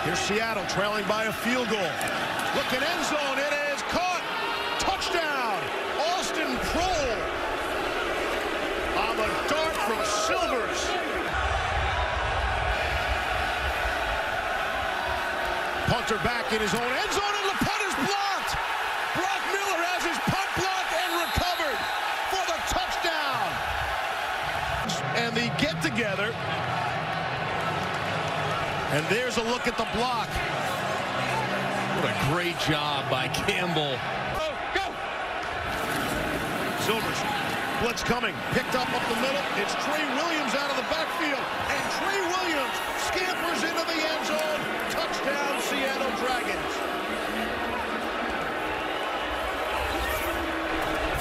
Here's Seattle trailing by a field goal. Looking end zone, it is caught. Touchdown, Austin Prohl on the dart from Silvers. Punter back in his own end zone, and the punt is blocked. Brock Miller has his punt blocked and recovered for the touchdown. And the get-together. And there's a look at the block. What a great job by Campbell. Go! Silvers, blitz coming, picked up the middle. It's Trey Williams out of the backfield, and Trey Williams scampers into the end zone. Touchdown, Seattle Dragons.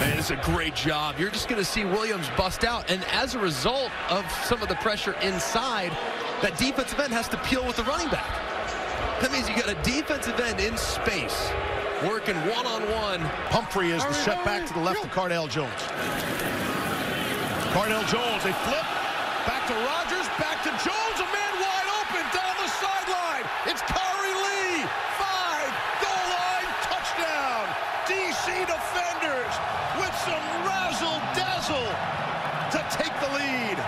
Man, it's a great job. You're just going to see Williams bust out, and as a result of some of the pressure inside, that defensive end has to peel with the running back. That means you got a defensive end in space, working one-on-one. Humphrey is the set back to the left of Cardale Jones. Cardale Jones, they flip. Back to Rodgers, back to Jones, a man wide open down the sideline. It's Kari Lee, 5, goal line, touchdown. DC defenders with some razzle-dazzle to take the lead.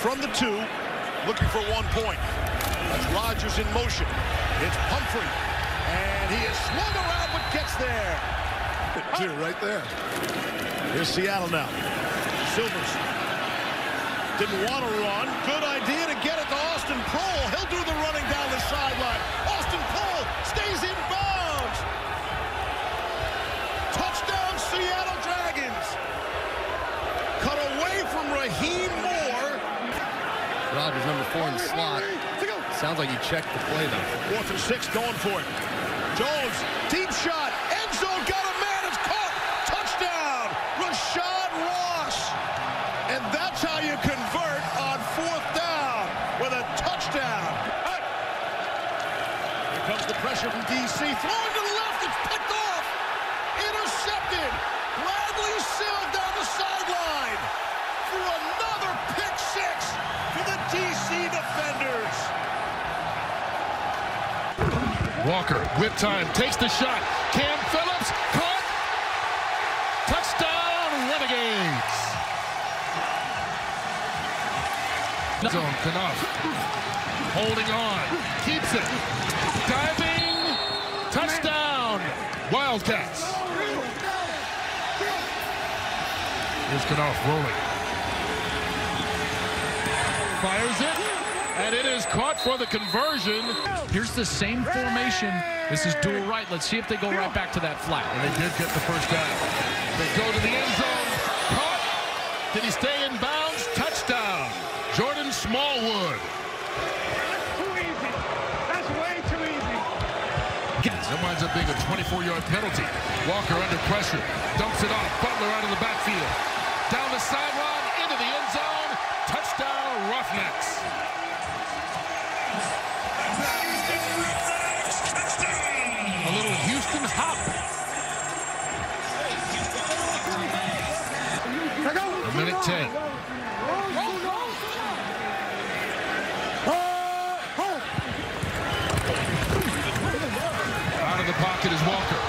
From the 2. Looking for 1 point. That's Rodgers in motion. It's Humphrey. And he is swung around but gets there. 2 right there. Here's Seattle now. Silvers. Didn't want to run. Good idea to get it to Austin Prohl. He'll do the running down the sideline. Austin Prohl stays in bounds. Touchdown, Seattle Dragons. Cut away from Raheem Moore. Rodgers, number 4 in the slot. Sounds like he checked the play, though. 4th and 6, going for it. Jones, deep shot, end zone, got a man, it's caught. Touchdown, Rashad Ross. And that's how you convert on 4th down with a touchdown. Here comes the pressure from DC, throwing to the left, it's picked off. Intercepted. Bradley Sill down the sideline for another pick 6 for the DC defenders. Walker, whip time, takes the shot. Cam Phillips, caught. Touchdown, Renegades. Zone, Knauf, holding on, keeps it. Diving, touchdown, Wildcats. Here's Knauf rolling. Fires it, and it is caught for the conversion. Here's the same formation. This is dual right. Let's see if they go right back to that flat. And they did get the first down. They go to the end zone. Caught. Did he stay in bounds? Touchdown. Jordan Smallwood. Too easy. That's way too easy. That winds up being a 24-yard penalty. Walker under pressure. Dumps it off. Butler out of the backfield. Down the sideline, into the end zone. Touchdown, Roughnecks. A little Houston hop. A minute 10. Out of the pocket is Walker.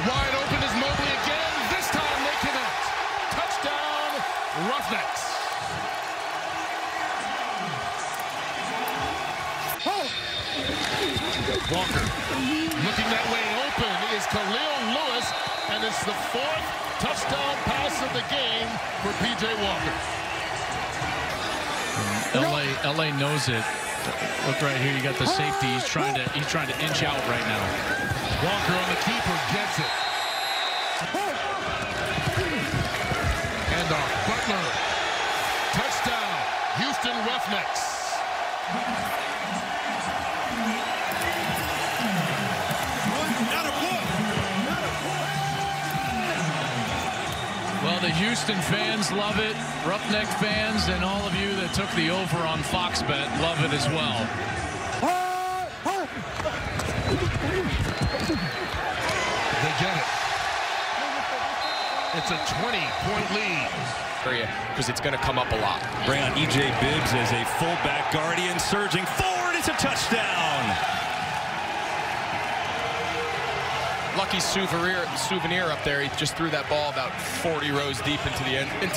Wide open is Mobley again. This time they connect. Touchdown, Roughnecks. Walker looking that way open is Khalil Lewis, and it's the 4th touchdown pass of the game for P.J. Walker. LA knows it. Look right here, you got the safety. He's trying to inch out right now. Walker on the keeper gets it. Handoff, Butler. Touchdown, Houston Roughnecks. Well, the Houston fans love it. Roughneck fans and all of you that took the over on Fox Bet love it as well. They get it. It's a 20-point lead. Because it's going to come up a lot. Bring on E.J. Bibbs as a fullback guardian, surging forward. It's it's a touchdown. Lucky souvenir up there. He just threw that ball about 40 rows deep into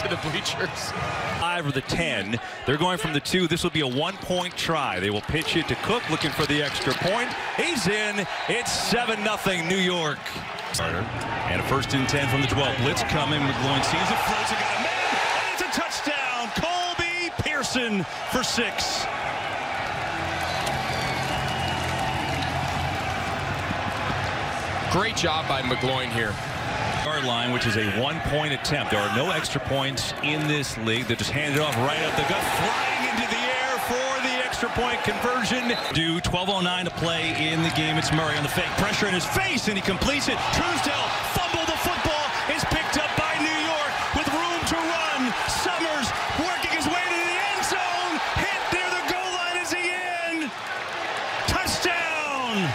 the bleachers. 5 or the 10. They're going from the 2. This will be a 1-point try. They will pitch it to Cook, looking for the extra point. He's in. It's 7-0 New York. And a 1st and 10 from the 12. Blitz coming. McGloin sees it, floats it, got a man, and it's a touchdown. Colby Pearson for 6. Great job by McGloin here. Yard line, which is a 1-point attempt. There are no extra points in this league. They just handed off right up the gut, flying into the air for the extra point conversion. 12:09 to play in the game. It's Murray on the fake pressure in his face, and he completes it. Truesdell fumbled the football. Is picked up by New York with room to run. Summers working his way to the end zone. Hit near the goal line. Is he in? Touchdown!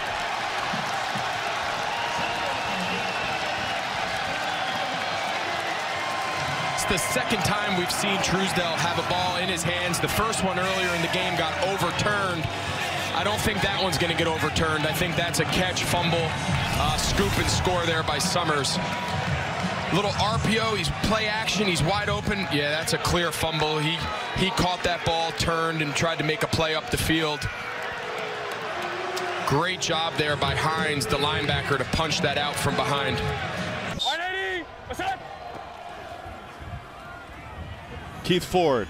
The second time we've seen Truesdell have a ball in his hands. The first one earlier in the game got overturned. I don't think that one's going to get overturned. I think that's a catch, fumble, scoop and score there by Summers. Little RPO, he's play action, he's wide open. Yeah, that's a clear fumble. He caught that ball, turned, and tried to make a play up the field. Great job there by Hines, the linebacker, to punch that out from behind. 180, what's up? Keith Ford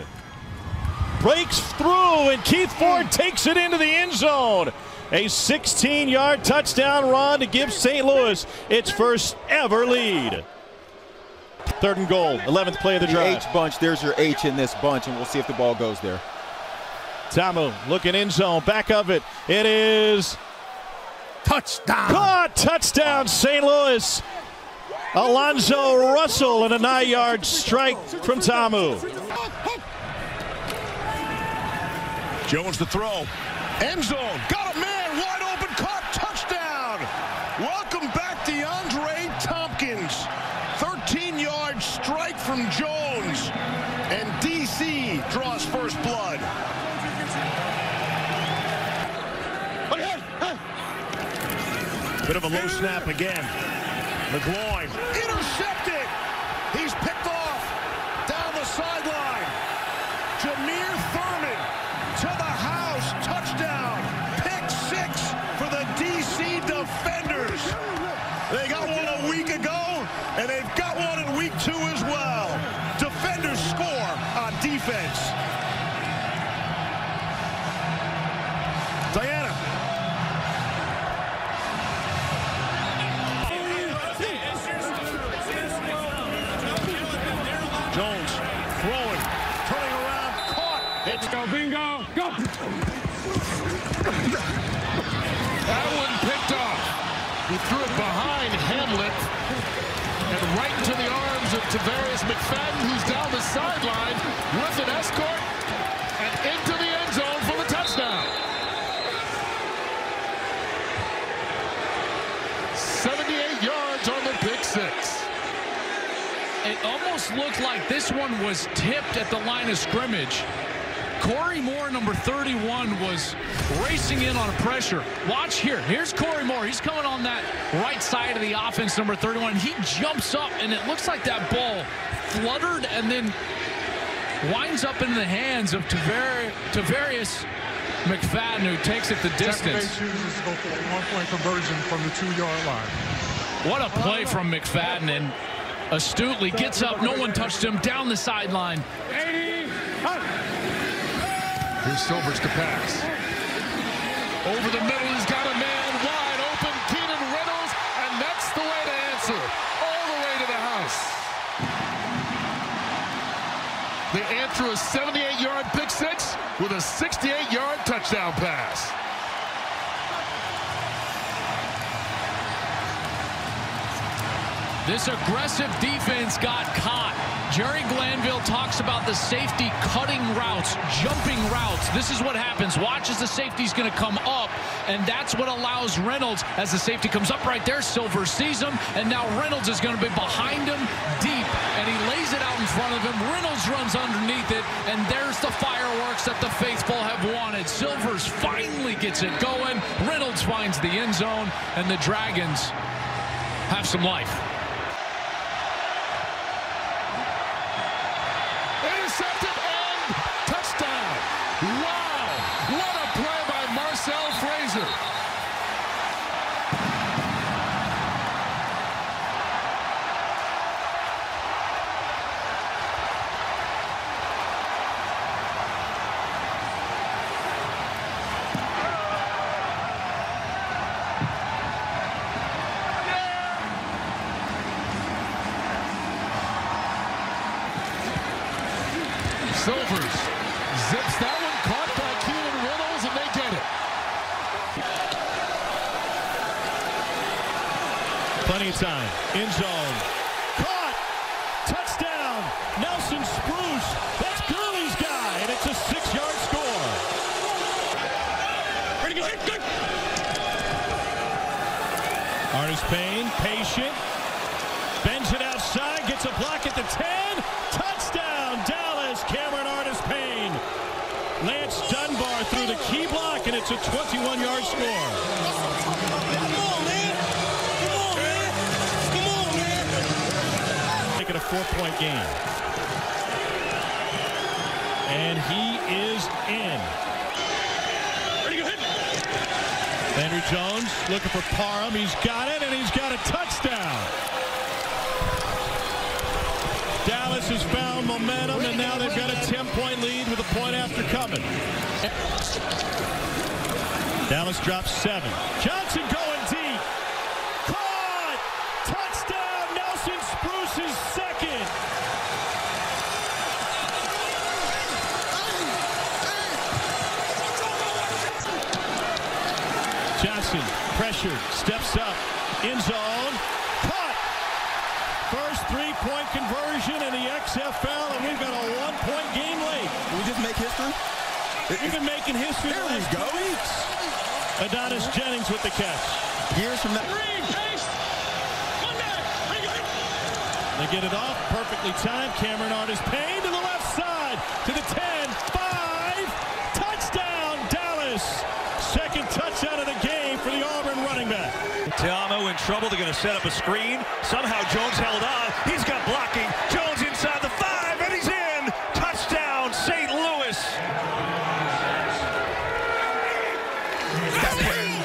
breaks through, and Keith Ford takes it into the end zone. A 16-yard touchdown run to give St. Louis its first ever lead. 3rd and goal, 11th play of the drive. H bunch, there's your H in this bunch, and we'll see if the ball goes there. Tamu looking end zone, back of it. It is touchdown. Caught, touchdown, St. Louis. Alonzo Russell and a 9-yard strike from Tamu. Jones to throw. End zone. Got a man wide open. Caught. Touchdown. Welcome back, DeAndre Tompkins. 13-yard strike from Jones. And DC draws first blood. Bit of a low snap again. McGloin intercepted. He's picked off down the sideline. Jameer Thurman to the house. Touchdown. Pick 6 for the DC Defenders. They got one a week ago, and they've got one in week 2 as well. Defenders score on defense. Diana. Jones throwing, turning around, caught. Let's go, bingo, go! That one picked off. He threw it behind Hamlet and right into the arms of Tavarius McFadden, who's down the sideline with an escort and into the end zone for the touchdown. 78 yards on the pick 6. It almost looked like this one was tipped at the line of scrimmage. Corey Moore, number 31, was racing in on pressure. Watch here. Here's Corey Moore. He's coming on that right side of the offense, number 31. He jumps up, and it looks like that ball fluttered and then winds up in the hands of Tavarius McFadden, who takes it the distance. Tampa Bay chooses to go for a 1-point conversion from the 2-yard line. What a play from McFadden, and astutely gets up. No one touched him down the sideline. 80, Here's Silvers to pass. Over the middle, he's got a man wide open. Keenan Reynolds, and that's the way to answer. All the way to the house. They answer a 78-yard pick 6 with a 68-yard touchdown pass. This aggressive defense got caught. Jerry Glanville talks about the safety cutting routes, jumping routes. This is what happens. Watch as the safety's going to come up, and that's what allows Reynolds, as the safety comes up right there, Silver sees him, and now Reynolds is going to be behind him deep, and he lays it out in front of him. Reynolds runs underneath it, and there's the fireworks that the faithful have wanted. Silvers finally gets it going. Reynolds finds the end zone, and the Dragons have some life. Intercepted and touchdown. Wow, what a play by Marcel Frazier. Silvers zips that one, caught by Keelan Reynolds, and they get it. Plenty of time. End zone. Caught. Touchdown. Nelson Spruce. That's Gurley's guy, and it's a 6-yard score. Ready to go. Good. Artis Payne, patient. Bends it outside, gets a block at the 10. Touchdown, Dallas. Cameron Artis Payne. Lance Dunbar through the key block, and it's a 21-yard score. Come on, man. Come on, man. Come on, man. Making a 4-point game. And he is in. Ready to go. Andrew Jones looking for Parham. He's got it, and he's got a touchdown. Dallas has found momentum, and now they've got a 10-point lead with a point after coming. Dallas drops 7. Johnson going deep. Caught! Touchdown! Nelson Spruce's second. Johnson, pressured, steps up, end zone, caught. First 3-point conversion in the XFL, and we've got a 1-point game late. Did we just make history? We've been making history the last 2 weeks. Adonis Jennings with the catch. Years from that. They get it off, perfectly timed. Cameron Artis Payne to the left side, to the 10, 5, touchdown, Dallas. Second touchdown of the game for the Auburn running back. Tiamo in trouble. They're going to set up a screen. Somehow Jones held on. He's got blocking. Jones inside the 5, and he's in. Touchdown, St. Louis.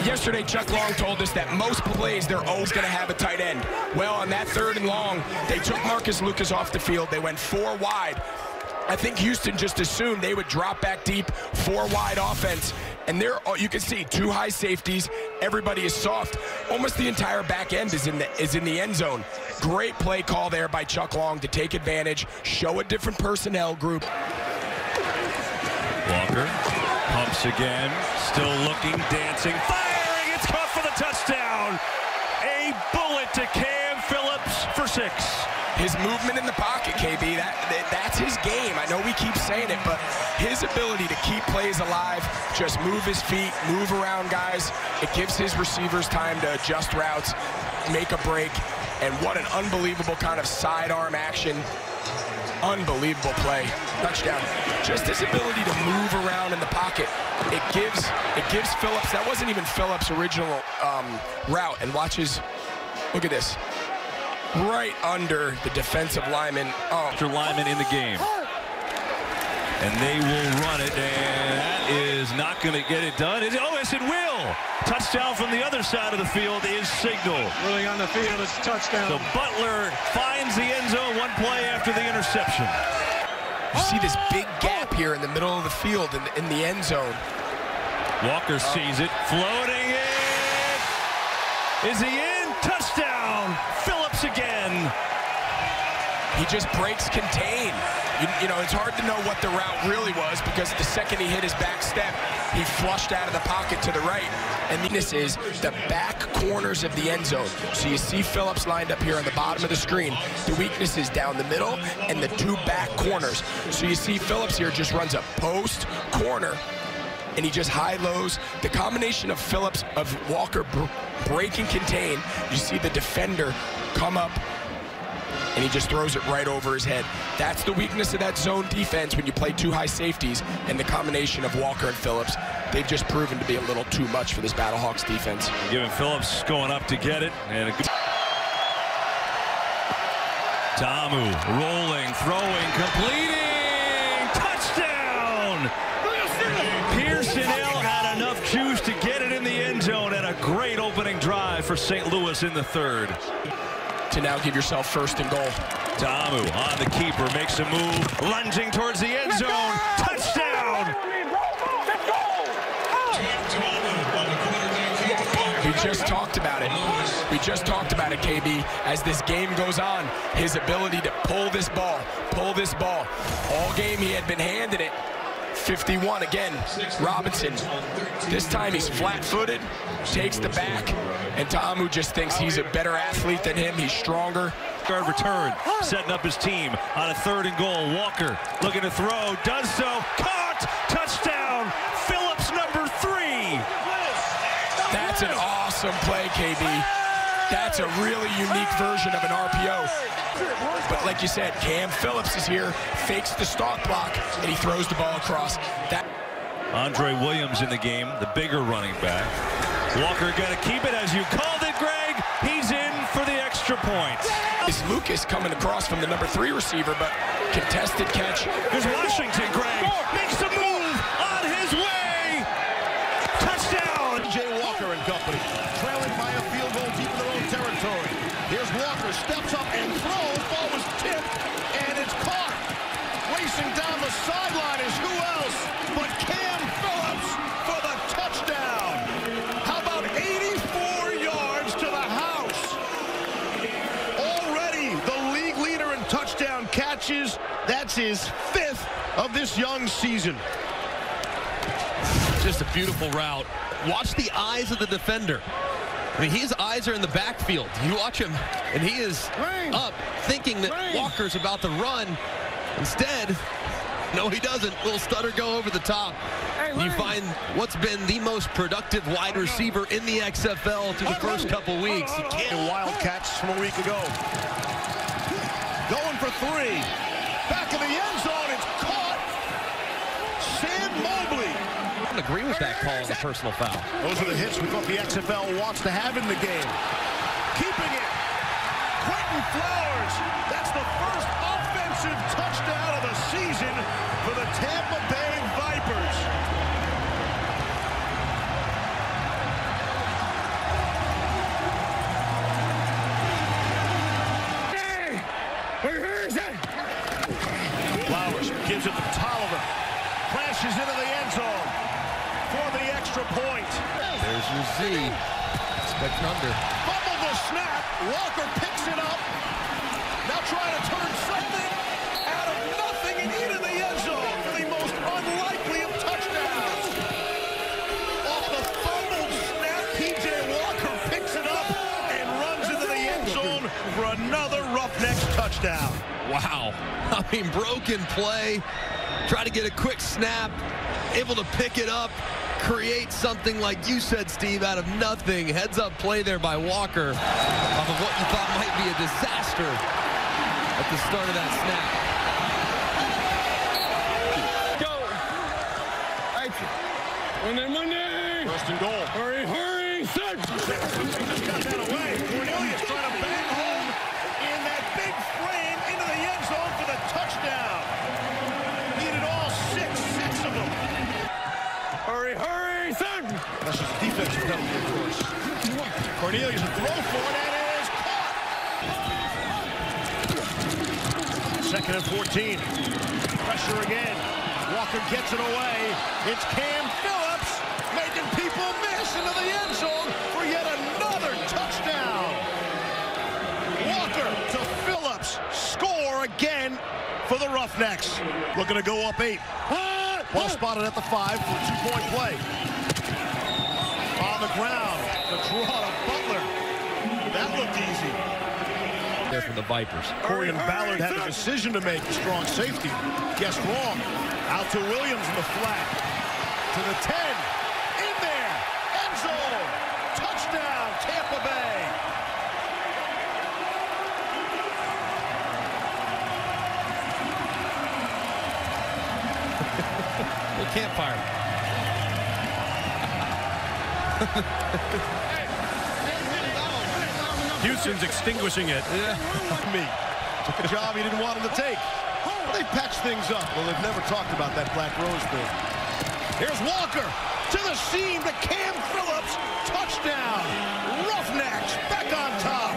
Yesterday, Chuck Long told us that most plays, they're always going to have a tight end. Well, on that 3rd and long, they took Marcus Lucas off the field. They went 4 wide. I think Houston just assumed they would drop back deep, 4 wide offense. And there, you can see 2 high safeties. Everybody is soft. Almost the entire back end is in the end zone. Great play call there by Chuck Long to take advantage, show a different personnel group. Walker pumps again, still looking, dancing, firing. It's caught for the touchdown. A bullet to Cam Phillips for 6. His movement in the pocket, KB, that's his game. I know we keep saying it, but his ability to keep plays alive, just move his feet, move around guys, it gives his receivers time to adjust routes, make a break, and what an unbelievable kind of sidearm action. Unbelievable play. Touchdown. Just his ability to move around in the pocket. It gives Phillips, that wasn't even Phillips' original route, and look at this. Right under the defensive lineman. After lineman in the game. And they will run it, and that is not going to get it done. Oh, yes, it will. Touchdown from the other side of the field is signaled. Really on the field, it's a touchdown. So Butler finds the end zone 1 play after the interception. You see this big gap here in the middle of the field in the end zone. Walker sees it, floating it. Is he in? Touchdown, Phillips again. He just breaks contain. You know, it's hard to know what the route really was because the second he hit his back step, he flushed out of the pocket to the right. And this is the back corners of the end zone. So you see Phillips lined up here on the bottom of the screen. The weakness is down the middle and the 2 back corners. So you see Phillips here just runs a post corner and he just high-lows. The combination of Phillips, of Walker breaking contain, you see the defender come up and he just throws it right over his head. That's the weakness of that zone defense when you play 2 high safeties, and the combination of Walker and Phillips they've just proven to be a little too much for this Battlehawks defense. Giving Phillips going up to get it, and a good Tamu rolling, throwing, completing, touchdown! Pearson L had enough juice to get it in the end zone, and a great opening drive for St. Louis in the third. To now give yourself 1st and goal. Tamu on the keeper, makes a move, lunging towards the end zone, touchdown! We just talked about it. We just talked about it, KB. As this game goes on, his ability to pull this ball. All game he had been handed it. 51 again, Robinson. This time he's flat-footed, takes the back, and Tamu just thinks he's a better athlete than him. He's stronger. Guard return, setting up his team on a 3rd and goal. Walker looking to throw, does so, caught, touchdown, Phillips number 3. That's an awesome play, KB. That's a really unique version of an RPO. But like you said, Cam Phillips is here, fakes the stalk block, and he throws the ball across. Andre Williams in the game, the bigger running back. Walker got to keep it, as you called it, Greg. He's in for the extra point. Is Lucas coming across from the number 3 receiver, but contested catch. There's Washington, Greg. Makes the move on his way. Touchdown. Jay Walker and company, trailing by a field goal deep in their own territory. Here's Walker, steps up and throws. Ball was tipped, and it's caught. Racing down the sideline is who else but Cam Phillips for the touchdown. How about 84 yards to the house? Already the league leader in touchdown catches. That's his 5th of this young season. Just a beautiful route. Watch the eyes of the defender. I mean, his eyes are in the backfield. You watch him, and he is up thinking that Walker's about to run. Instead, no, he doesn't. Little stutter go over the top. You find what's been the most productive wide receiver in the XFL through the first couple weeks. He can't. Wildcats from a week ago. Going for 3. Back in the end zone. It's caught. Sam Mobley. I don't agree with that call on the personal foul. Those are the hits we thought the XFL wants to have in the game. Keeping it. Quentin Flowers. That's the first offensive touchdown of the season for the Tampa Bay Vipers. Flowers gives it to Tolliver. Crashes into the end zone for the extra point. There's your Z. Expect an under. Fumble the snap. Walker picks it up. Now trying to turn something out of nothing and into the end zone for the most unlikely of touchdowns. Off the fumbled snap, P.J. Walker picks it up and runs into the end zone for another Roughnecks touchdown. Wow. I mean, broken play. Try to get a quick snap. Able to pick it up. Create something, like you said, Steve, out of nothing. Heads up play there by Walker off of what you thought might be a disaster at the start of that snap. Go. Money. 1st and goal. Hurry, set. Just got that away. Cornelius trying to bang home in that big frame into the end zone for the touchdown. Needed all six of them. Hurry, set. That's just a defensive penalty, of course. Cornelius will throw for it, and it is caught. 2nd and 14. Pressure again. Walker gets it away. It's Cam Phillips making people miss into the end zone for yet another touchdown. Walker to Phillips. Score again for the Roughnecks. Looking to go up 8. Ball spotted at the 5 for a 2-point play. On the ground, the draw to Butler. That looked easy. There from the Vipers. Corian Ballard had a decision to make, strong safety. Guessed wrong. Out to Williams in the flat. To the 10. In there. End zone. Touchdown, Tampa Bay. Little campfire. Houston's extinguishing it. Yeah. Me. Took a job he didn't want him to take. They patched things up. Well, they've never talked about that Black Rose thing. Here's Walker to the seam to Cam Phillips. Touchdown. Roughnecks back on top.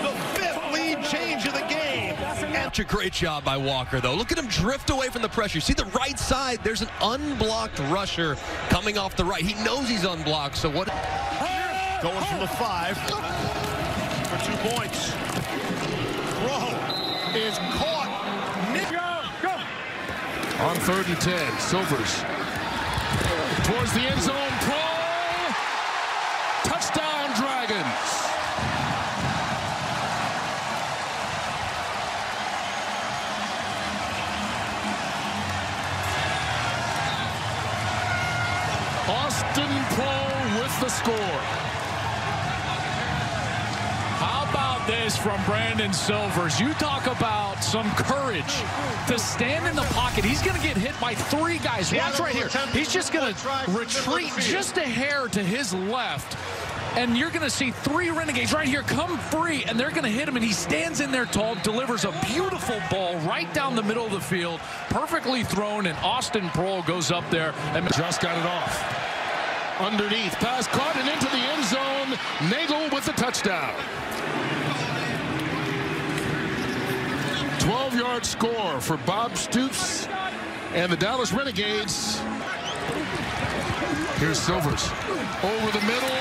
The 5th lead change of the game. Such a great job by Walker, though. Look at him drift away from the pressure. See the right side? There's an unblocked rusher coming off the right. He knows he's unblocked, so what? Going from the 5 for 2 points. Throw is caught. On 3rd and 10, Silvers towards the end zone. Touchdown, Dragons. Austin Pro with the score. How about this from Brandon Silvers? You talk about some courage to stand in the pocket. He's going to get hit by 3 guys. Watch right here. He's just going to retreat just a hair to his left. And you're going to see 3 Renegades right here come free, and they're going to hit him, and he stands in there tall, delivers a beautiful ball right down the middle of the field, perfectly thrown, and Austin Prohl goes up there and just got it off. Underneath, pass caught and into the end zone. Nagel with the touchdown. 12-yard score for Bob Stoops and the Dallas Renegades. Here's Silvers over the middle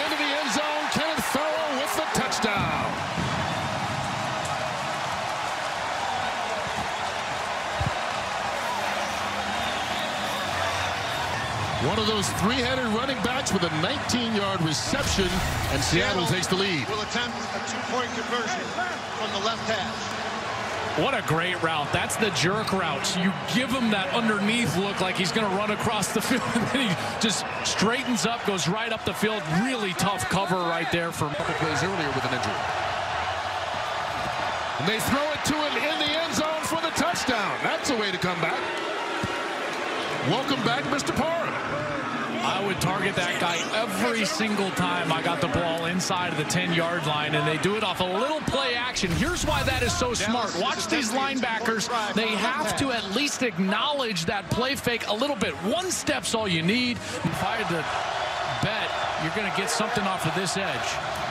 into the end zone. Kenneth Farrell with the touchdown. One of those 3-headed running backs with a 19-yard reception, and Seattle takes the lead. Will attempt a 2-point conversion from the left hash. What a great route. That's the jerk route. So you give him that underneath look like he's going to run across the field, and then he just straightens up, goes right up the field. Really tough cover right there for a couple plays earlier with an injury. And they throw it to him in the end zone for the touchdown. That's a way to come back. Welcome back, Mr. Parham. I would target that guy every single time I got the ball inside of the 10-yard line, and they do it off a little play action. Here's why that is so smart. Watch these linebackers. They have to at least acknowledge that play fake a little bit. 1 step's all you need. If I had to bet, you're going to get something off of this edge.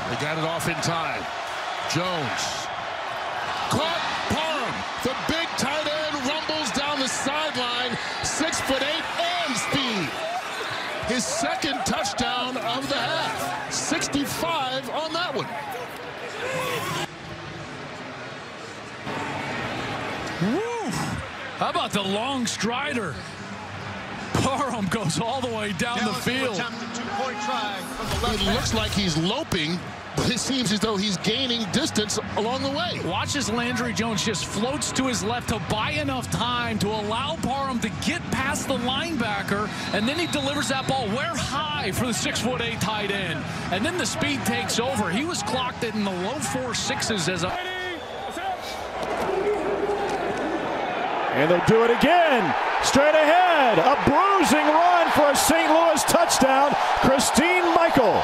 They got it off in time. Jones. Caught Parham. The big tight end rumbles down the sideline. 6'8" and speed. His 2nd touchdown of the half. 65 on that one. Woo! How about the long strider? Parham goes all the way down the field. It looks like he's loping, but it seems as though he's gaining distance along the way. Watch as Landry Jones just floats to his left to buy enough time to allow Parham to get past the linebacker, and then he delivers that ball where high for the 6'8" tight end. And then the speed takes over. He was clocked in the low 4.6s as a... And they'll do it again. Straight ahead. A bruising run for a St. Louis touchdown. Christine Michael.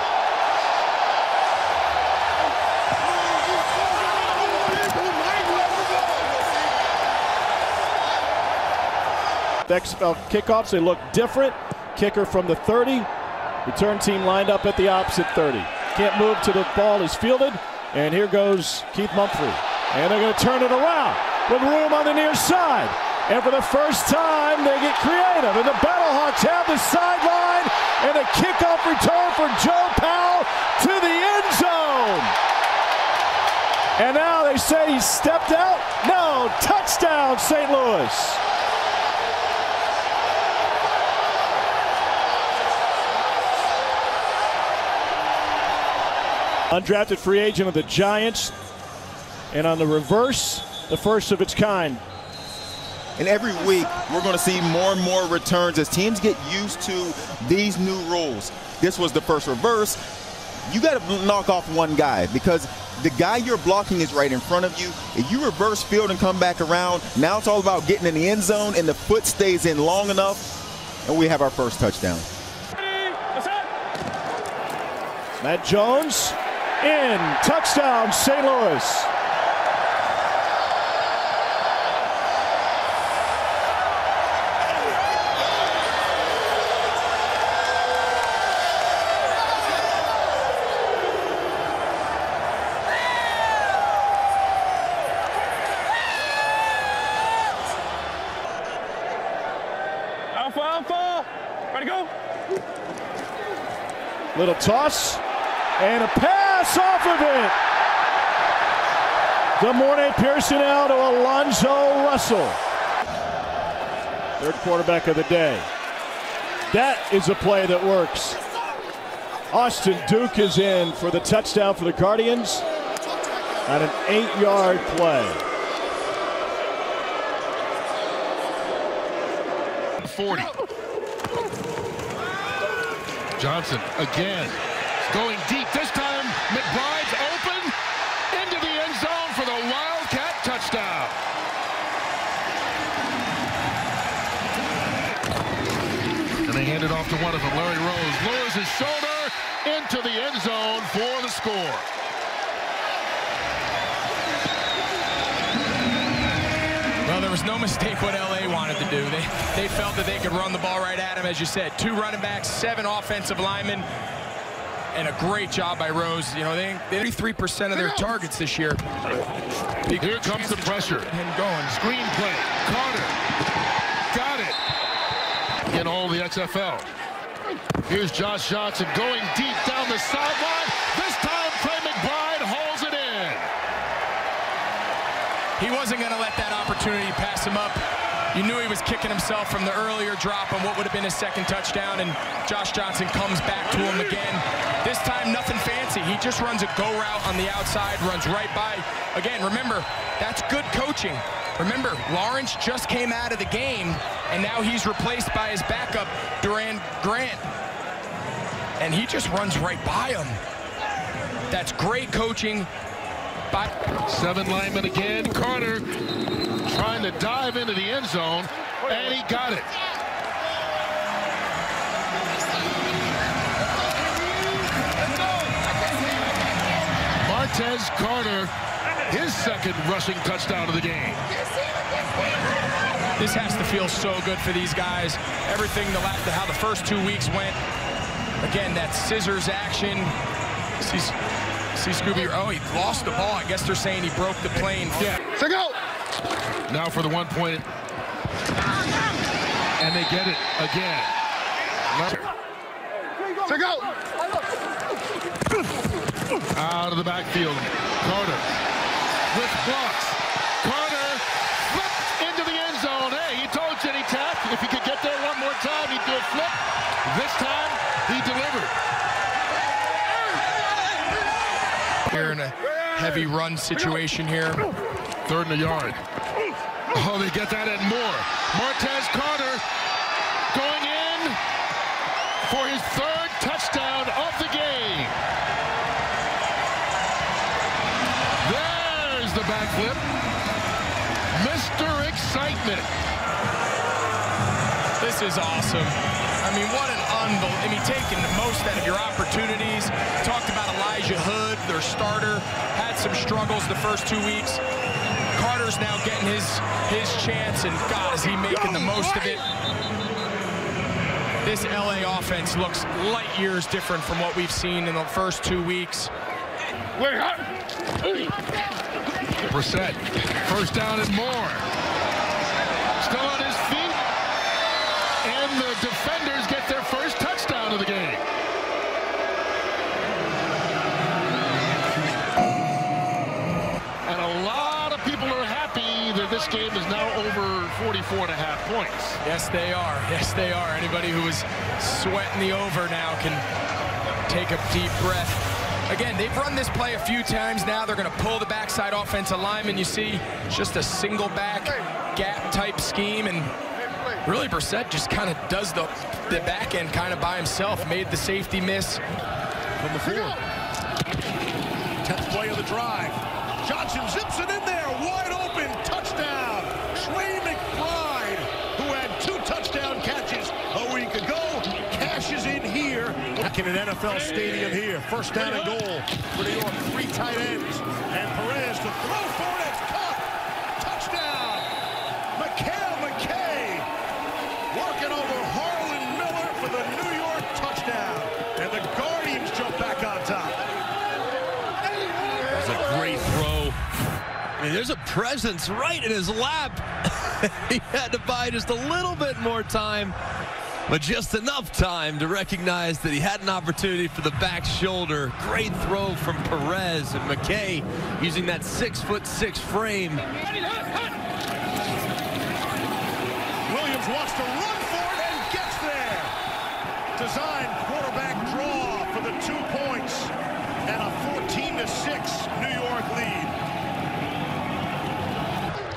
XFL kickoffs, they look different. Kicker from the 30. Return team lined up at the opposite 30. Can't move till the ball is fielded. And here goes Keith Mumphrey. And they're going to turn it around with room on the near side. And for the first time, they get creative. And the Battlehawks have the sideline. And a kickoff return for Joe Powell to the end zone. And now they say he stepped out. No, touchdown, St. Louis. Undrafted free agent of the Giants. And on the reverse, the first of its kind. And every week, we're going to see more and more returns as teams get used to these new rules. This was the first reverse. You got to knock off one guy because the guy you're blocking is right in front of you. If you reverse field and come back around, now it's all about getting in the end zone, and the foot stays in long enough, and we have our first touchdown. Matt Jones in. Touchdown, St. Louis. Alpha. Ready to go? Little toss and a pass off of it. Demorne Pearson out to Alonzo Russell. Third quarterback of the day. That is a play that works. Austin Duke is in for the touchdown for the Guardians on an 8-yard play. 40. Johnson again. Going deep. This time McBride's open into the end zone for the Wildcat touchdown. And they hand it off to one of them, Larry Rose. Lowers his shoulder into the end zone for the score. Well, there was no mistake what LA wanted to do. They felt that they could run the ball right at him, as you said. 2 running backs, 7 offensive linemen, and a great job by Rose. You know, they 33% of their targets this year. Here comes the pressure. Him going. Screen play. Carter. Got it. In all the XFL. Here's Josh Johnson going deep down the sideline. This time, Trey McBride holds it in. He wasn't going to let that opportunity pass him up. You knew he was kicking himself from the earlier drop on what would have been his second touchdown, and Josh Johnson comes back to him again. This time, nothing fancy. He just runs a go route on the outside, runs right by. Again, remember, that's good coaching. Remember, Lawrence just came out of the game, and now he's replaced by his backup, Duran Grant. And he just runs right by him. That's great coaching. 7 linemen again. Carter trying to dive into the end zone, and he got it. Martez Carter, his second rushing touchdown of the game. This has to feel so good for these guys. Everything, how the first 2 weeks went. Again, that scissors action. See Scooby, oh, he lost the ball. I guess they're saying he broke the plane. Yeah. So go. Now for the 1 point. And they get it again. So go. Out of the backfield. Carter with blocks. Carter flipped into the end zone. Hey, he told Jenny Tack if he could get there one more time, he'd do a flip. This time, he delivered. Here in a heavy run situation here. 3rd and a yard. Oh, they get that and more. Martez Carter going in for his 3rd touchdown of the game. There's the backflip. Mr. Excitement. This is awesome. I mean, what an unbelievable. I mean, taking the most out of your opportunities. Talked about Elijah Hood, their starter, had some struggles the first 2 weeks. Carter's now getting his chance, and God, is he making the most of it. This LA offense looks light years different from what we've seen in the first 2 weeks. Brissett, 1st down and more. Still on his feet. And the defenders get their 1st touchdown of the game. And a lot of people are happy that this game is now over 44.5 points. Yes, they are. Yes, they are. Anybody who is sweating the over now can take a deep breath. Again, they've run this play a few times now. They're going to pull the backside offensive lineman. You see, just a single back gap type scheme, and really Brissett just kind of does the back end kind of by himself. Made the safety miss. From the 10th play of the drive. Johnson zips it in there, wide open, touchdown. Trey McBride, who had 2 touchdown catches a week ago, cashes in here. back in an NFL stadium here. First down and goal for New York. 3 tight ends. And Perez to throw for it. It's caught. Touchdown. McKay working over Harlan Miller for the New York touchdown. And the Guardians jump back on top. That's a great throw. I mean, there's a presence right in his lap. He had to buy just a little bit more time, but just enough time to recognize that he had an opportunity for the back shoulder. Great throw from Perez, and McKay using that 6'6" frame. Williams wants to run for it and gets there. Design quarterback draw for the 2 points and a 14-6 New York lead.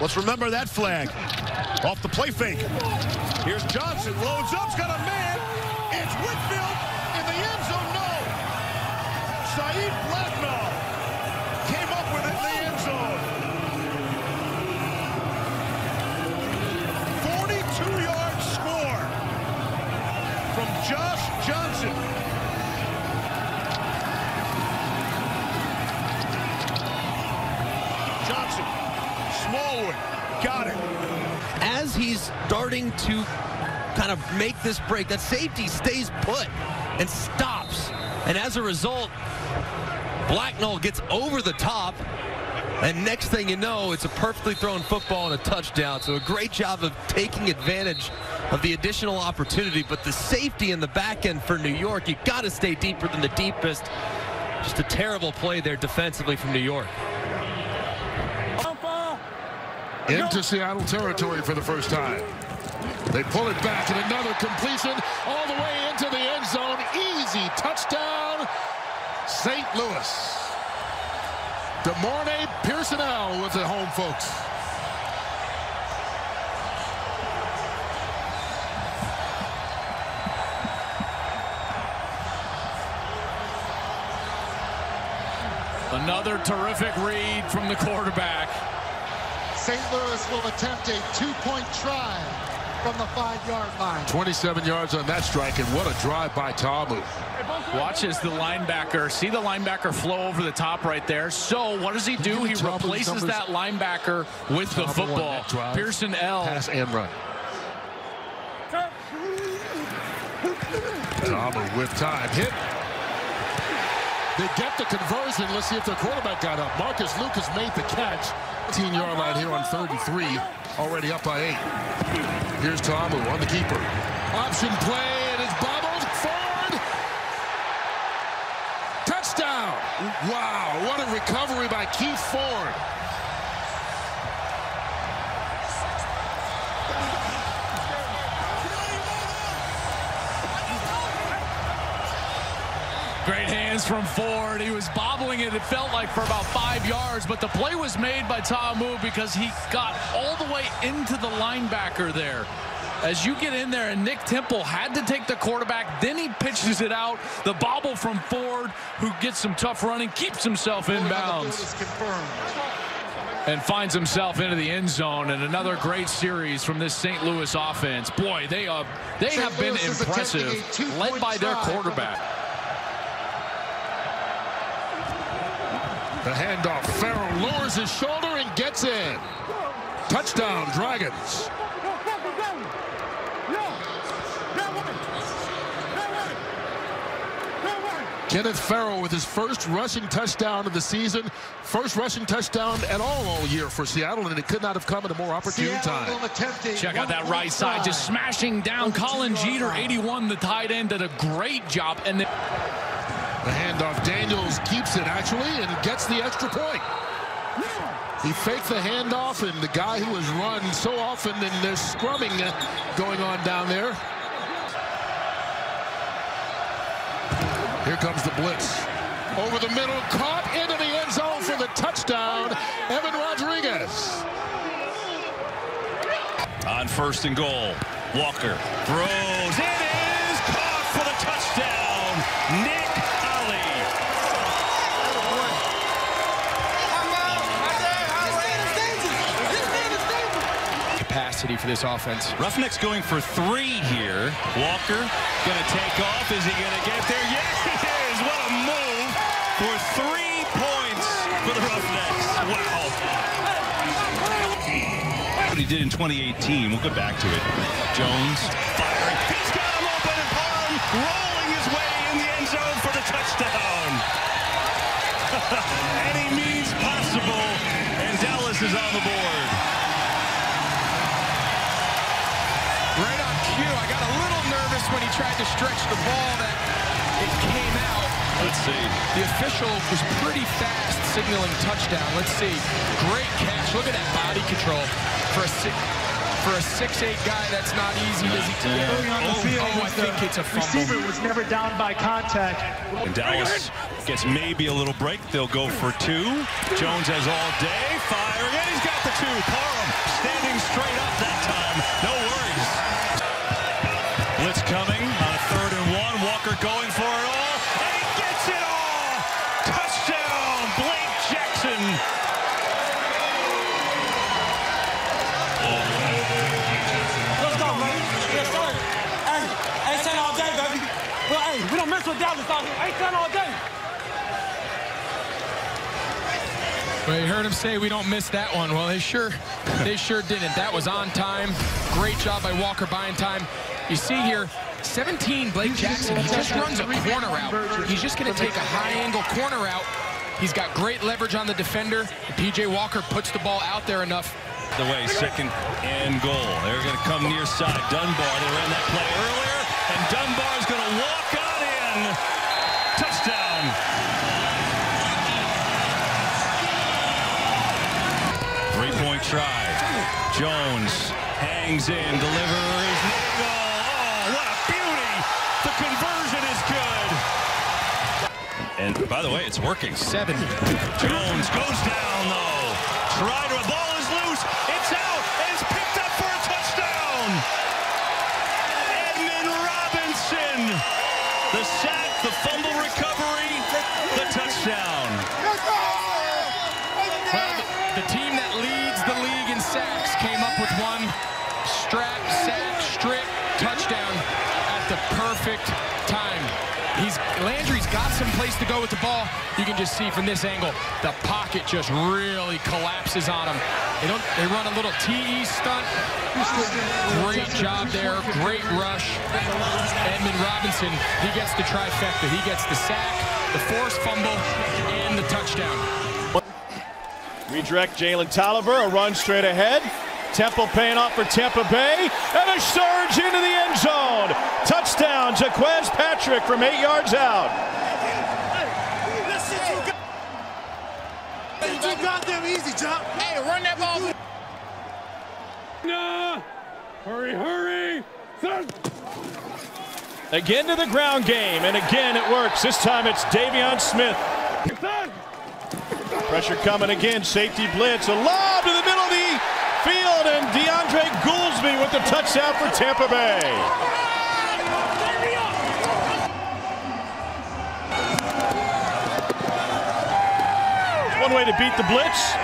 Let's remember that flag. Off the play fake. Here's Johnson, loads up, got a man. It's Whitfield in the end zone, no. Saeed Blacknall came up with it in the end zone. 42-yard score from Josh Johnson. Johnson, Smallwood, got it. As he's starting to kind of make this break, that safety stays put and stops. And as a result, Blacknall gets over the top. And next thing you know, it's a perfectly thrown football and a touchdown. So a great job of taking advantage of the additional opportunity. But the safety in the back end for New York, you got to stay deeper than the deepest. Just a terrible play there defensively from New York. Into Seattle territory for the first time. They pull it back, and another completion all the way into the end zone. Easy touchdown, St. Louis. DeMornay Pearsonell with the home folks. Another terrific read from the quarterback. St. Louis will attempt a 2-point try from the 5-yard line. 27 yards on that strike, and what a drive by Ta'amu. Watch as the linebacker, see the linebacker flow over the top right there. So what does he do? He replaces that linebacker with the football. Pearsonell. Pass and run. Ta'amu with time. Hit. They get the conversion. Let's see if the quarterback got up. Marcus Lucas made the catch. 15-yard line here on 33. Already up by 8. Here's Ta'amu on the keeper. Option play, and it's bobbled forward. Touchdown. Wow, what a recovery by Keith Ford. Great hands from Ford. He was bobbling it felt like for about 5 yards, but the play was made by Ta'amu because he got all the way into the linebacker there. As you get in there, and Nick Temple had to take the quarterback, then he pitches it out. The bobble from Ford, who gets some tough running, keeps himself in bounds, and finds himself into the end zone. And another great series from this St. Louis offense. Boy, they have been impressive, led by their quarterback. The handoff. Farrell lowers his shoulder and gets in. Touchdown, Dragons. Kenneth Farrell with his first rushing touchdown of the season. First rushing touchdown at all year for Seattle, and it could not have come at a more opportune time. Check out that right side, just smashing down Colin Jeter, 81, the tight end, did a great job. And the handoff, Daniels keeps it actually and gets the extra point. He faked the handoff, and the guy who has run so often, and there's scrumming going on down there. Here comes the blitz. Over the middle, caught into the end zone for the touchdown, Evan Rodriguez. On first and goal, Walker throws. It is caught for the touchdown, Nick Ali. Capacity for this offense. Roughnecks going for 3 here. Walker gonna take off. Is he gonna get there? Yes! did in 2018. We'll get back to it. Jones firing. He's got him open and Parham rolling his way in the end zone for the touchdown. Any means possible, and Dallas is on the board. Right on cue. I got a little nervous when he tried to stretch the ball that it came out. Let's see. The official was pretty fast signaling touchdown. Let's see. Great catch. Look at that body control. For a 6'8" guy, that's not easy. Does he on the field I think it's a fumble. Receiver was never down by contact. And Dallas gets maybe a little break. They'll go for 2. Jones has all day. Firing. And he's got the 2. Parham standing straight up that time. No worries. Blitz coming on a 3rd and 1. Walker going for it all. And he gets it all. Touchdown, Blake Jackson. Let's go, baby. Yes, sir. Hey, A-10 all day, baby. Well, hey, we don't mess with Dallas out here. A-10 all day. Well, you heard him say we don't miss that one. Well, they sure didn't. That was on time. Great job by Walker buying time. You see here, 17, Blake Jackson, he just runs a corner route. He's just going to take a high-angle corner route. He's got great leverage on the defender. P.J. Walker puts the ball out there enough. The way, 2nd and goal. They're going to come near side. Dunbar, they ran that play earlier, and Dunbar's going to walk on in. Touchdown. Three-point try. Jones hangs in, delivers. Oh, what a beauty. The conversion is good. And by the way, it's working. 7. Jones goes down, though. Try to, the ball is loose. It's out, and it's picked up for a touchdown. Edmund Robinson. The sack, the fumble recovery, the touchdown. Well, the team that leads the league in sacks came up with one strap, sack, strip, touchdown at the perfect time. Landry's got some place to go with the ball. You can just see from this angle, the pocket just really collapses on him. They run a little TE stunt. Great job there, great rush. Edmund Robinson, he gets the trifecta. He gets the sack, the forced fumble, and the touchdown. Redirect Jalen Tolliver, a run straight ahead. Temple paying off for Tampa Bay, and a surge into the end zone. Touchdown, Jaquez Patrick from 8 yards out. Too goddamn easy, John. Hey, run that ball. No! Hurry! Again to the ground game, and again it works. This time it's Davion Smith. Pressure coming again, safety blitz, a lob to the middle of the field, and DeAndre Goolsby with the touchdown for Tampa Bay. One way to beat the blitz.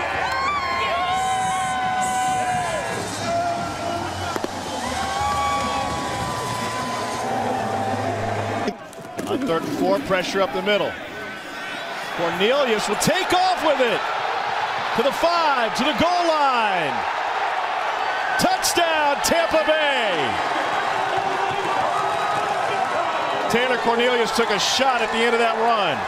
On 3rd and 4, pressure up the middle. Cornelius will take off with it. To the 5, to the goal line. Touchdown, Tampa Bay. Taylor Cornelius took a shot at the end of that run.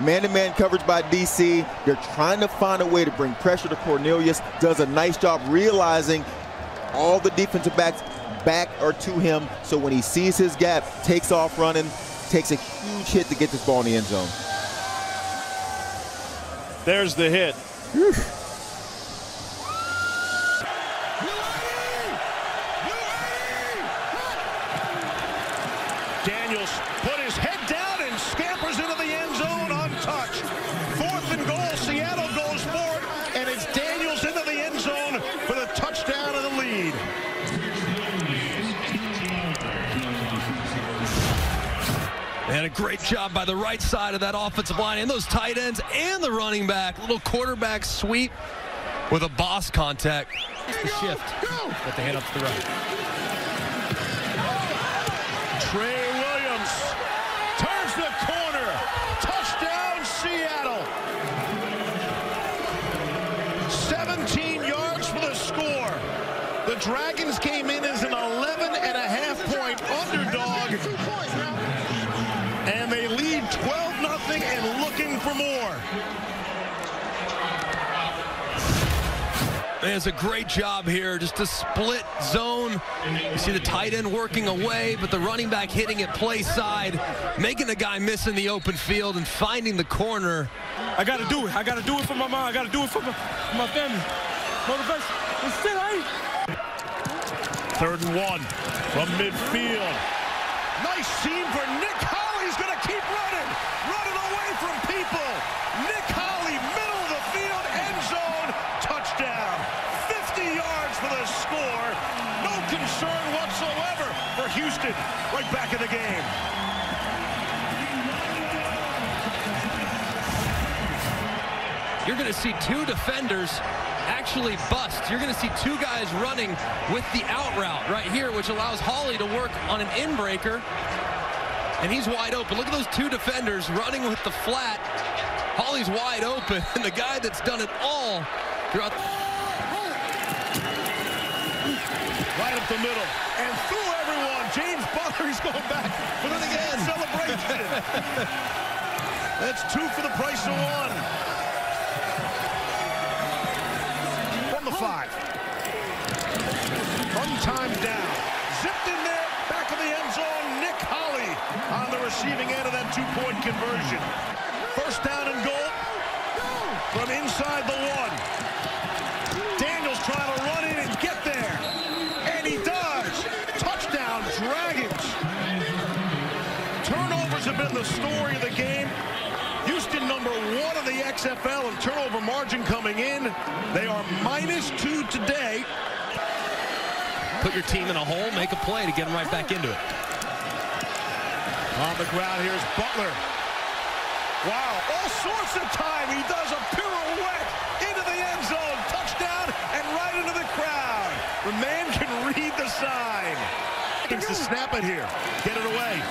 Man-to-man coverage by DC. They're trying to find a way to bring pressure to Cornelius. Does a nice job realizing all the defensive backs back or to him. So when he sees his gap, takes off running, takes a huge hit to get this ball in the end zone. There's the hit. Daniels put his head down and scampers into the end zone untouched. 4th and goal, Seattle goes for it, and it's Daniels into the end zone for the touchdown of the lead. And a great job by the right side of that offensive line and those tight ends and the running back. Little quarterback sweep with a boss contact. It's the shift. Got the hand up to the right. Trey Williams turns the corner. Touchdown. Dragons came in as an 11.5-point underdog, and they lead 12-0 and looking for more. It's a great job here, just a split zone. You see the tight end working away, but the running back hitting it play side, making the guy miss in the open field and finding the corner. I got to do it. I got to do it for my mom. I got to do it for my family. Motivation. It's still ain't. 3rd and 1 from midfield. Nice seam for Nick Holly. He's going to keep running away from people. Nick Holly, middle of the field, end zone, touchdown. 50 yards for the score. No concern whatsoever for Houston. Right back in the game. You're going to see 2 defenders actually bust. You're going to see 2 guys running with the out route right here, which allows Holly to work on an in-breaker. And he's wide open. Look at those 2 defenders running with the flat. Holly's wide open, and the guy that's done it all throughout. Right up the middle and through everyone. James Butler's going back for the again celebration. That's 2 for the price of 1. From the 5. One time down. Zipped in there. Back of the end zone. Nick Holly on the receiving end of that 2-point conversion. First down and goal from inside the 1. Daniels trying to run in and get there. And he does. Touchdown, Dragons. Turnovers have been the story of the game. Houston #1 in the XFL in turnover margin coming in. They are -2 today. Put your team in a hole, make a play to get them right back into it. On the ground, here's Butler. Wow, all sorts of time. He does a pirouette into the end zone. Touchdown and right into the crowd. The man can read the sign. Needs to snap it here. Get it away.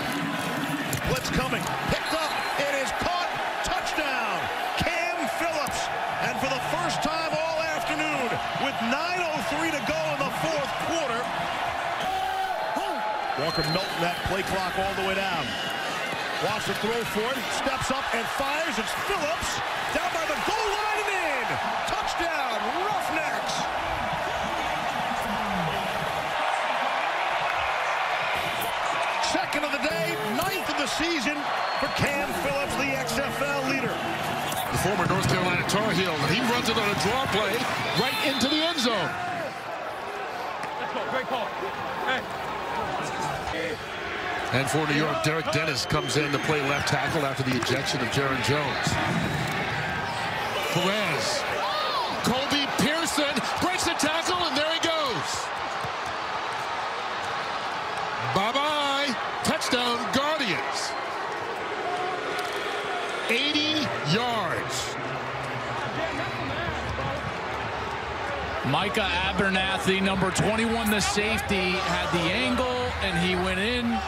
Blitz coming. Picked up. It is caught. Touchdown. Cam Phillips. And for the first time all afternoon, with 9:03 to go in the 4th quarter, Walker melting that play clock all the way down. Wants to throw for it, steps up and fires. It's Phillips down by the goal line and in. Touchdown, Roughnecks. Second of the day, 9th of the season for Cam Phillips, the XFL leader. The former North Carolina Tar Heel, he runs it on a draw play right into the end zone. Let's go. Great call. Hey. And for New York, Derek Dennis comes in to play left tackle after the ejection of Jaron Jones. Perez. Colby Pearson breaks the tackle, and there he goes. Bye-bye. Touchdown, Guardians. 80 yards. Micah Abernathy, number 21, the safety, had the angle, and he went in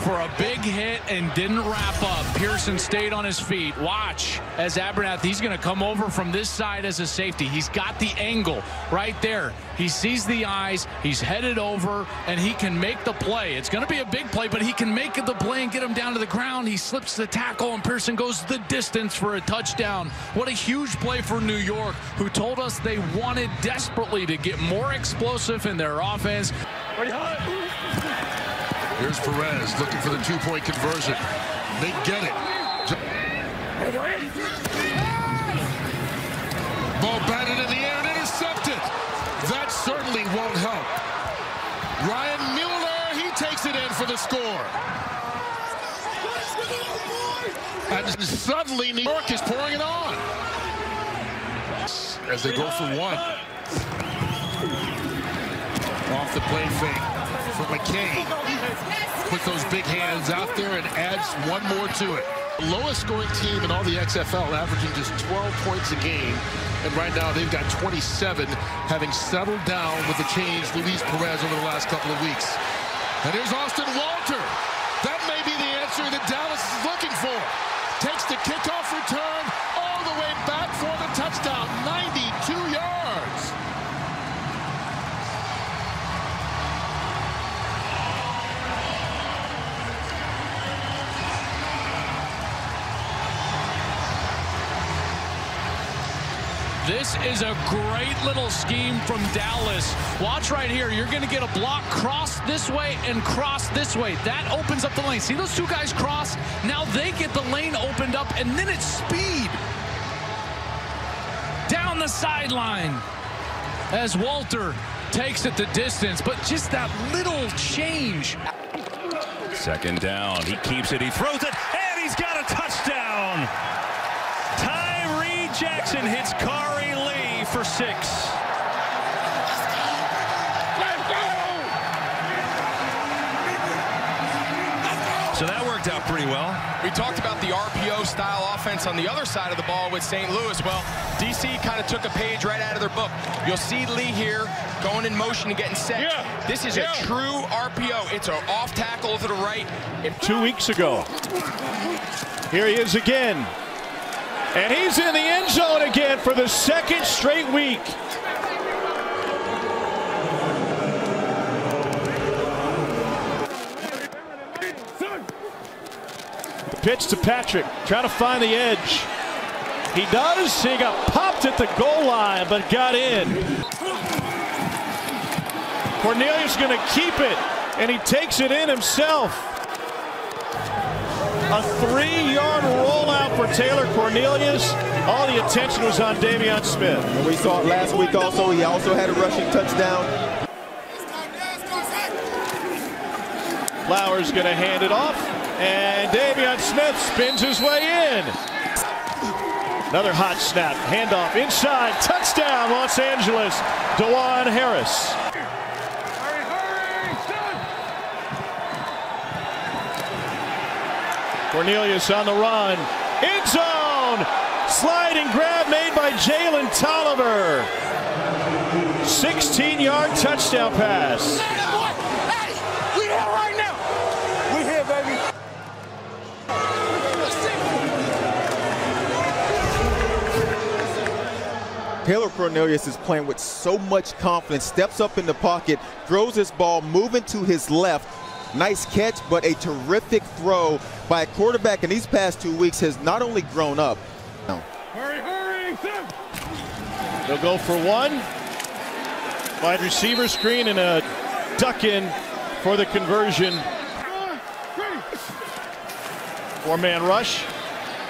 for a big hit and didn't wrap up. Pearson stayed on his feet. Watch as Abernathy, he's going to come over from this side as a safety. He's got the angle right there. He sees the eyes. He's headed over, and he can make the play. It's going to be a big play, but he can make the play and get him down to the ground. He slips the tackle, and Pearson goes the distance for a touchdown. What a huge play for New York, who told us they wanted desperately to get more explosive in their offense. Here's Perez looking for the 2-point conversion. They get it. Ball batted in the air and intercepted. That certainly won't help. Ryan Mueller, he takes it in for the score. And suddenly New York is pouring it on. As they go for 1. Off the play fake for McCain. Put those big hands out there and adds 1 more to it. The lowest scoring team in all the XFL, averaging just 12 points a game. And right now they've got 27, having settled down with the change Luis Perez over the last couple of weeks. And here's Austin Walter. That may be the answer that Dallas is looking for. Takes the kickoff return all the way back for the touchdown. 92 yards. This is a great little scheme from Dallas. Watch right here. You're going to get a block cross this way and cross this way. That opens up the lane. See those two guys cross? Now they get the lane opened up, and then it's speed. Down the sideline as Walter takes it the distance, but just that little change. Second down. He keeps it. He throws it, and he's got a touchdown. Tyree Jackson hits Kari Lee for 6. So that worked out pretty well. We talked about the RPO-style offense on the other side of the ball with St. Louis. Well, DC kind of took a page right out of their book. You'll see Lee here going in motion and getting set. Yeah. This is a true RPO. It's an off tackle to the right. 2 weeks ago. Here he is again. And he's in the end zone again for the second straight week. The pitch to Patrick, trying to find the edge. He does. He got popped at the goal line, but got in. Cornelius going to keep it, and he takes it in himself. A 3-yard rollout for Taylor Cornelius. All the attention was on Damian Smith. And we saw it last week also. He also had a rushing touchdown. Flowers going to hand it off, and Damian Smith spins his way in. Another hot snap, handoff inside, touchdown Los Angeles, DeJuan Harris. Cornelius on the run, end zone, sliding grab made by Jalen Tolliver. 16-yard touchdown pass. Hey, we here right now. We here, baby. Taylor Cornelius is playing with so much confidence, steps up in the pocket, throws his ball, moving to his left. Nice catch, but a terrific throw by a quarterback in these past 2 weeks has not only grown up. Hurry, They'll go for one. Wide receiver screen and a duck in for the conversion. 4-man rush.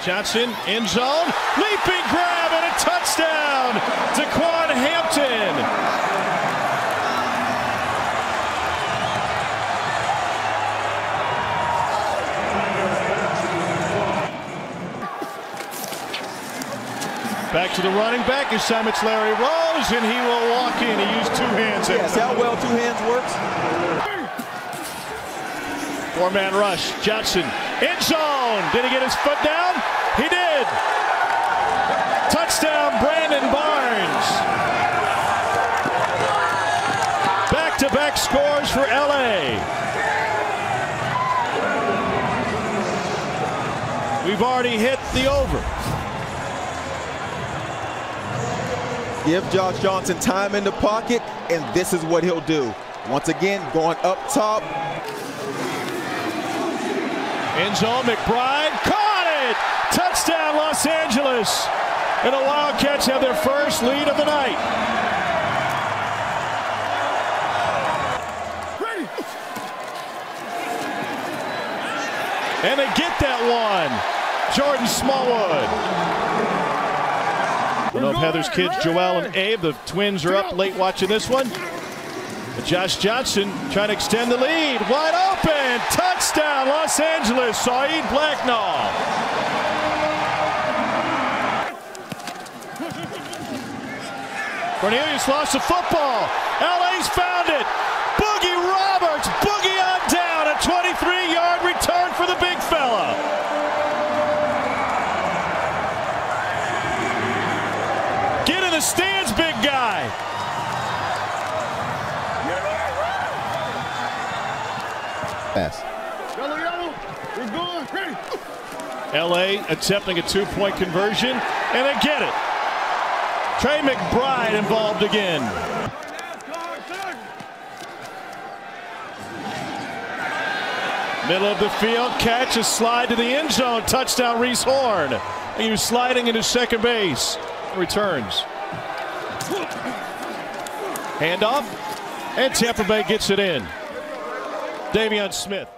Johnson, end zone, leaping grab and a touchdown. Daquan Hampton. Back to the running back. This time it's Larry Rose, and he will walk in. He used 2 hands. Yes, how well 2 hands works. 4-man rush. Johnson, end zone. Did he get his foot down? He did. Touchdown, Brandon Barnes. Back-to-back scores for LA. We've already hit the over. Give Josh Johnson time in the pocket, and this is what he'll do. Once again, going up top. End zone, McBride caught it! Touchdown, Los Angeles! And the Wildcats have their first lead of the night. Ready. And they get that one. Jordan Smallwood. I don't know if Heather's kids, Joel and Abe, the twins are up late watching this one. But Josh Johnson trying to extend the lead. Wide open. Touchdown, Los Angeles. Saeed Blacknall. Cornelius lost the football. LA's found it. Boogie Roberts. Boogie on down. A 23-yard return for the big fella. Get in the stands, big guy. Pass. Yellow, we're going. Ready. LA attempting a 2-point conversion, and they get it. Trey McBride involved again. Middle of the field, catch, a slide to the end zone. Touchdown, Reese Horn. He was sliding into second base. Returns. Handoff, and Tampa Bay gets it in. Davion Smith.